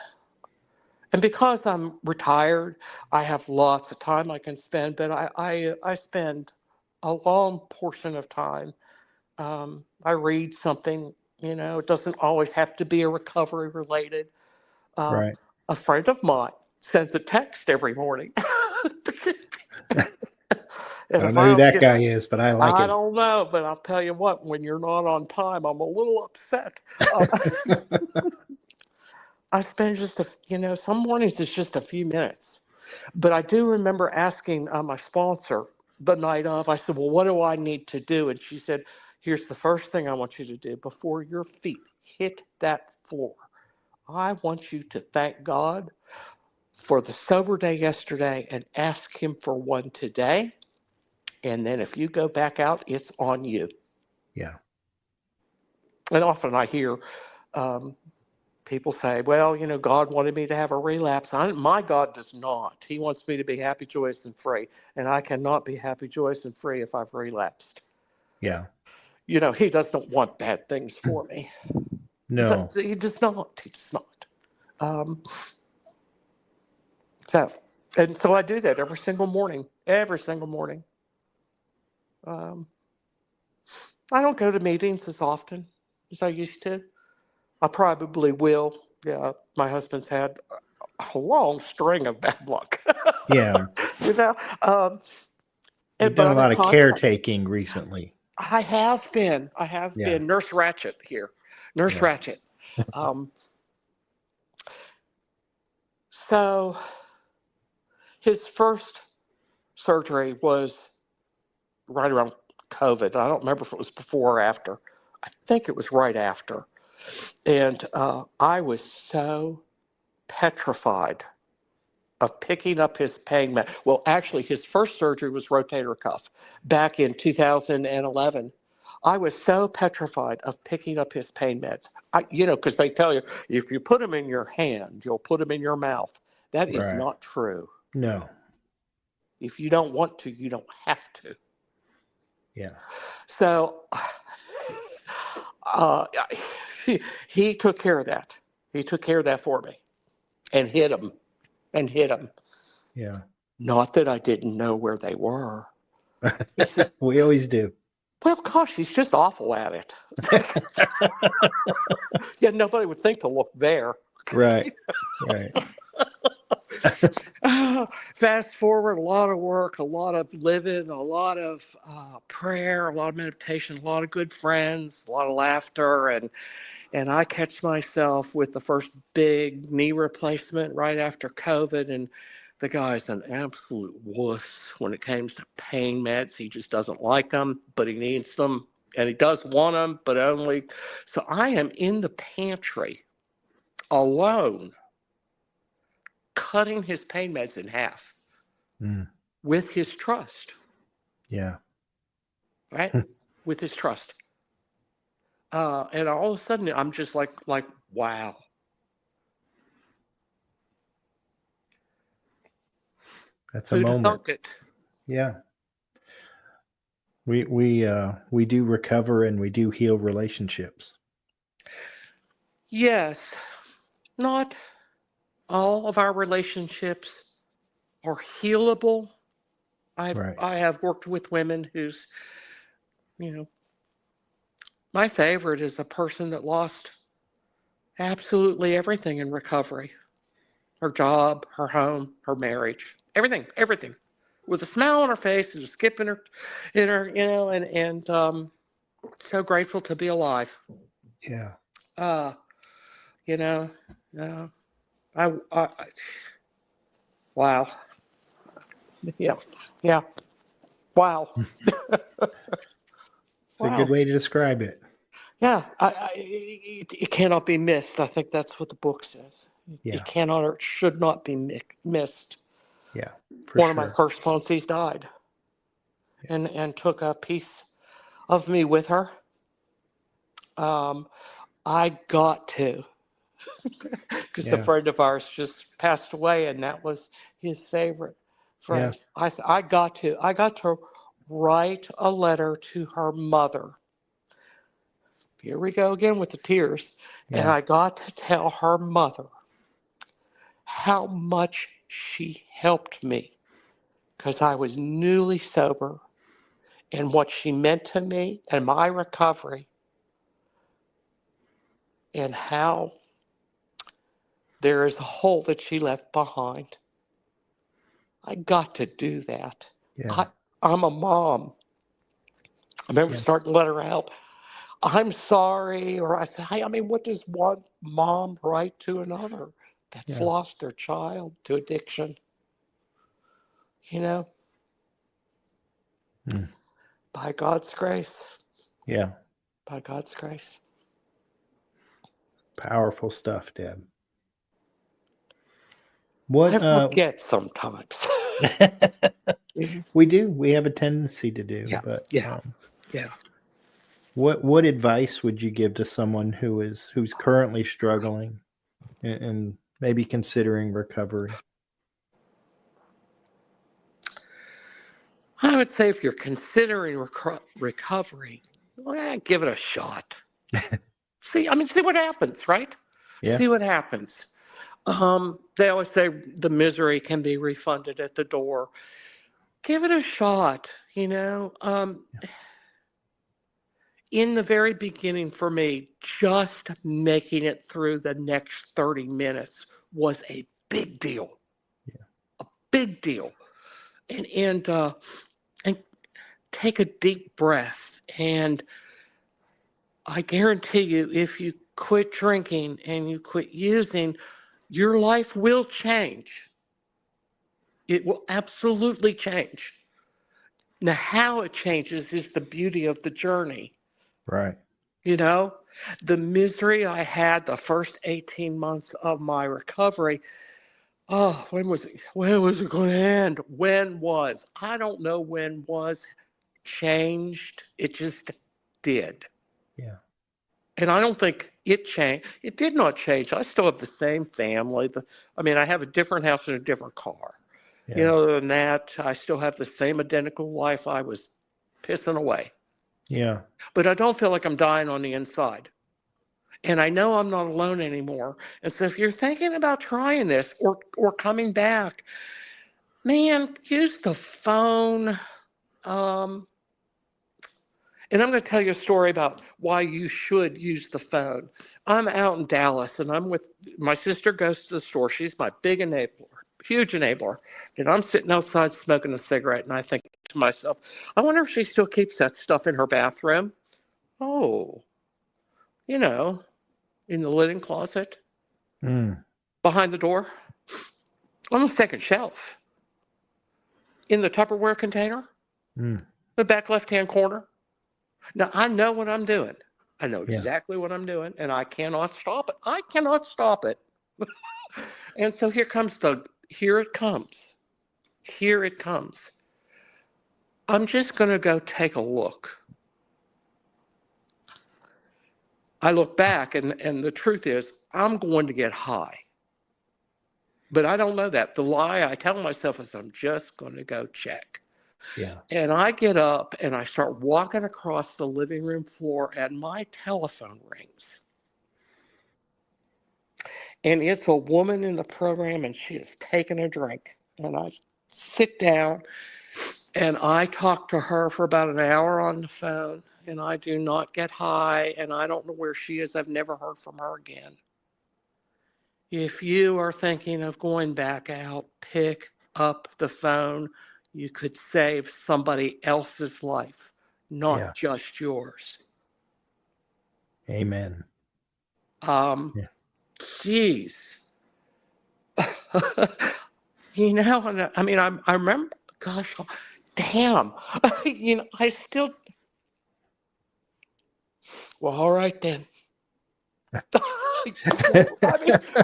and because I'm retired, I have lots of time I can spend, but I spend a long portion of time. I read something, it doesn't always have to be a recovery related. Right. A friend of mine sends a text every morning. I don't know who that guy is, but I like I him. don't know, but I'll tell you what, when you're not on time, I'm a little upset. Um, I spend some mornings it's just a few minutes. But I do remember asking my sponsor the night of, I said, well, what do I need to do? And she said, here's the first thing I want you to do before your feet hit that floor. I want you to thank God for the sober day yesterday and ask him for one today. And then if you go back out, it's on you. Yeah. And often I hear people say, well, God wanted me to have a relapse. My God does not. He wants me to be happy, joyous, and free. And I cannot be happy, joyous, and free if I've relapsed. Yeah. He doesn't want bad things for me. No. He does not. He does not. Um, so I do that every single morning. Every single morning. I don't go to meetings as often as I used to. I probably will. Yeah, my husband's had a long string of bad luck. Yeah. you know, um, You've but done a I'm in lot of contact. caretaking recently. I have been. I have Yeah. been. Nurse Ratchet here. Nurse Yeah. Ratchet. So his first surgery was right around COVID. I don't remember if it was before or after. I think it was right after. And I was so petrified of picking up his pain med. Well, actually, his first surgery was rotator cuff back in 2011. I was so petrified of picking up his pain meds. Because they tell you if you put them in your hand, you'll put them in your mouth. That is Right. not true. No. If you don't want to, you don't have to. Yeah. So uh, he took care of that. He took care of that for me and hid him and hid him. Yeah. Not that I didn't know where they were. He said, We always do. well, gosh, he's just awful at it. Yeah, nobody would think to look there. Right. Right. Fast forward, a lot of work, a lot of living, a lot of prayer, a lot of meditation, a lot of good friends, a lot of laughter, and I catch myself with the first big knee replacement right after COVID, and the guy's an absolute wuss when it comes to pain meds. He just doesn't like them, but he needs them, and he does want them, but only. So I am in the pantry alone, cutting his pain meds in half with his trust, Yeah. right? With his trust. And all of a sudden, I'm just like, wow. That's a Who'd have moment. thunk it? Yeah. We do recover and we do heal relationships. Yes, not all of our relationships are healable. Right. I have worked with women who's, you know, my favorite is a person that lost absolutely everything in recovery. Her job, her home, her marriage, everything. With a smile on her face and a skip in her, and so grateful to be alive. Yeah. Uh, you know, uh, I wow. Yeah. Yeah. Wow. It's a good Wow. way to describe it. Yeah. It cannot be missed. I think that's what the book says. It Yeah. cannot or it should not be missed. Yeah. For One of my sure. first sponsees died Yeah. and took a piece of me with her. I got to, because a Yeah. friend of ours just passed away, and that was his favorite Yeah. phrase. I got to write a letter to her mother. Here we go again with the tears. And Yeah. I got to tell her mother how much she helped me because I was newly sober and what she meant to me and my recovery and how there is a hole that she left behind. I got to do that. Yeah. I'm a mom. I remember starting to let her out. I'm sorry, or I say, hey, I mean, what does one mom write to another that's lost their child to addiction? You know, by God's grace. Yeah. By God's grace. Powerful stuff, Deb. What I forget sometimes. we do. We have a tendency to do. Yeah. But Yeah. what advice would you give to someone who's currently struggling and maybe considering recovery? I would say if you're considering recovery, give it a shot. See what happens, right? Yeah. See what happens. They always say the misery can be refunded at the door. Give it a shot, you know. In the very beginning for me, just making it through the next 30 minutes was a big deal. Yeah. A big deal. And take a deep breath. And I guarantee you, if you quit drinking and you quit using, your life will change. It will absolutely change. Now, how it changes is the beauty of the journey. Right. You know, the misery I had the first 18 months of my recovery. Oh, when was it going to end? I don't know when was changed. It just did. Yeah. And I don't think it changed. It did not change. I still have the same family. I have a different house and a different car. Yeah. You know, other than that, I still have the same identical life I was pissing away. Yeah. But I don't feel like I'm dying on the inside. And I know I'm not alone anymore. And so if you're thinking about trying this or coming back, man, use the phone. And I'm going to tell you a story about why you should use the phone. I'm out in Dallas and I'm with my sister goes to the store. She's my big enabler, huge enabler. And I'm sitting outside smoking a cigarette and I think to myself, I wonder if she still keeps that stuff in her bathroom. Oh, you know, in the linen closet, behind the door, on the second shelf, in the Tupperware container, the back left-hand corner. Now, I know what I'm doing. I know exactly what I'm doing, and I cannot stop it. I cannot stop it. And so here it comes. Here it comes. I'm just going to go take a look. I look back, and the truth is, I'm going to get high. But I don't know that. The lie I tell myself is I'm just going to go check. Yeah. And I get up and I start walking across the living room floor and my telephone rings. And it's a woman in the program and she is taking a drink. And I sit down and I talk to her for about an hour on the phone. And I do not get high and I don't know where she is. I've never heard from her again. If you are thinking of going back out, pick up the phone. You could save somebody else's life, not just yours. Amen. Geez. You know, I remember, gosh, damn. I still, well, all right then.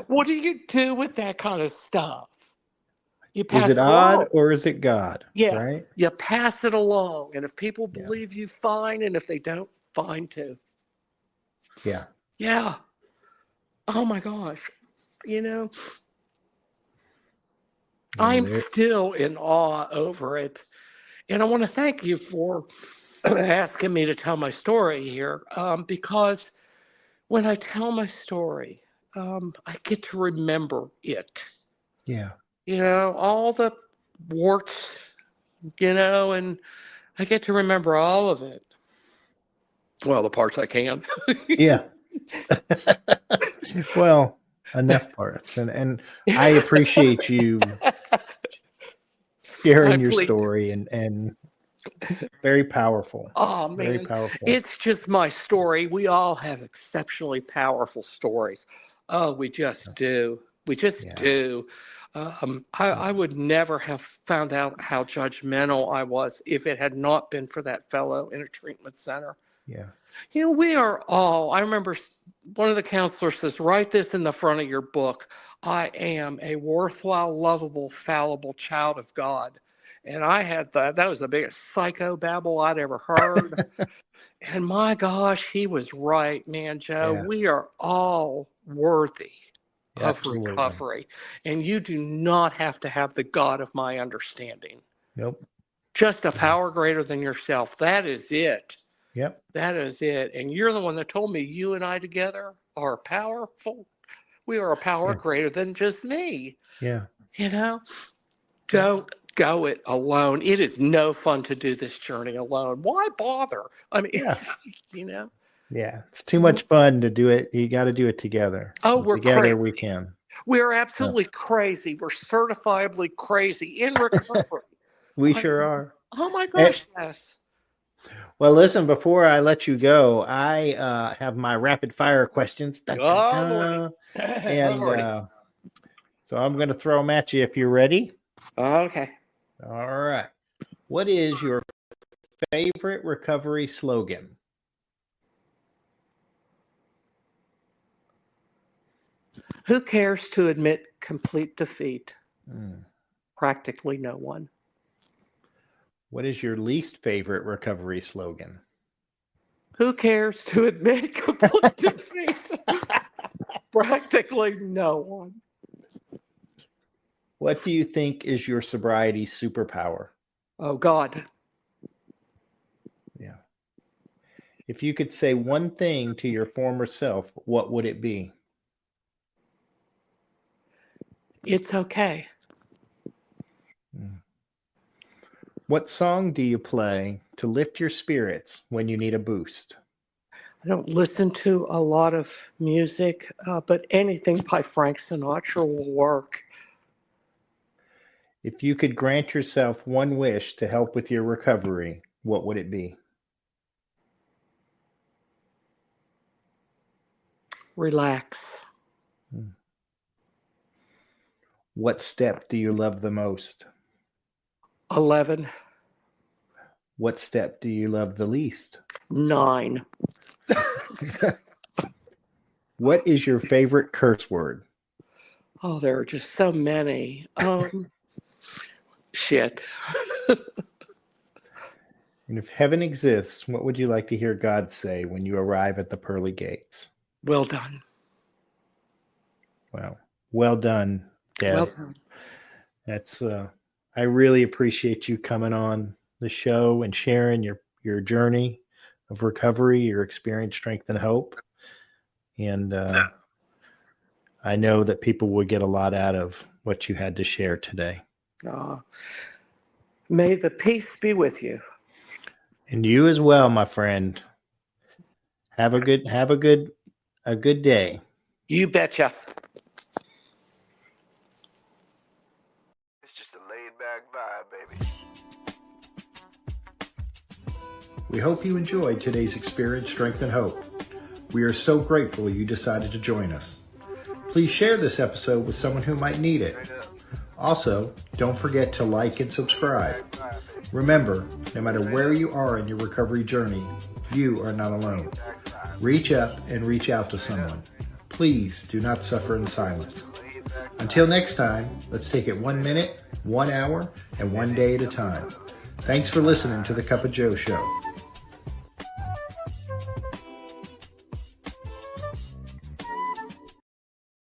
What do you do with that kind of stuff? You pass Is it odd or is it God? Yeah, right? You pass it along. And if people believe you, fine. And if they don't, fine too. Yeah. Yeah. Oh my gosh. I'm still in awe over it. And I want to thank you for asking me to tell my story here, because when I tell my story, I get to remember it. Yeah. All the warts, and I get to remember all of it. Well, the parts I can. Yeah. Well, enough parts. And I appreciate you sharing your story and Very powerful. Oh, Very man. powerful. It's just my story. We all have exceptionally powerful stories. Oh, we just do. We just do. I would never have found out how judgmental I was if it had not been for that fellow in a treatment center. Yeah. We are all, I remember one of the counselors says, write this in the front of your book. I am a worthwhile, lovable, fallible child of God. And I had that was the biggest psychobabble I'd ever heard. And my gosh, he was right, man, Joe. Yeah. We are all worthy of Absolutely. recovery. And you do not have to have the God of my understanding. Nope. Just a power greater than yourself. That is it. Yep. That is it. And you're the one that told me you and I together are powerful. We are a power greater than just me. Yeah. Don't go it alone. It is no fun to do this journey alone. Why bother? I mean, Yeah. It's too much fun to do it. You got to do it together. Oh, we're together crazy. We can. We're absolutely crazy. We're certifiably crazy in recovery. We sure are. Oh my gosh, yes. Well, listen, before I let you go, I have my rapid fire questions. And so I'm going to throw them at you if you're ready. Okay. All right. What is your favorite recovery slogan? Who cares to admit complete defeat? Practically no one. What is your least favorite recovery slogan? Who cares to admit complete defeat? Practically no one. What do you think is your sobriety superpower? Oh, God. Yeah. If you could say one thing to your former self, what would it be? It's okay. What song do you play to lift your spirits when you need a boost? I don't listen to a lot of music, but anything by Frank Sinatra will work. If you could grant yourself one wish to help with your recovery, what would it be? Relax. What step do you love the most? 11. What step do you love the least? 9. What is your favorite curse word? Oh, there are just so many. Shit. And if heaven exists, what would you like to hear God say when you arrive at the pearly gates? Well done. Wow. Well done, Deb. Well done. That's I really appreciate you coming on the show and sharing your journey of recovery, your experience, strength, and hope. And I know that people will get a lot out of what you had to share today. May the peace be with you. And you as well, my friend. Have a good day. You betcha. It's just a laid back vibe, baby. We hope you enjoyed today's Experience, Strength, and Hope. We are so grateful you decided to join us. Please share this episode with someone who might need it. Also, don't forget to like and subscribe. Remember, no matter where you are in your recovery journey, you are not alone. Reach up and reach out to someone. Please do not suffer in silence. Until next time, let's take it 1 minute, 1 hour, and 1 day at a time. Thanks for listening to The Cup of Joe Show.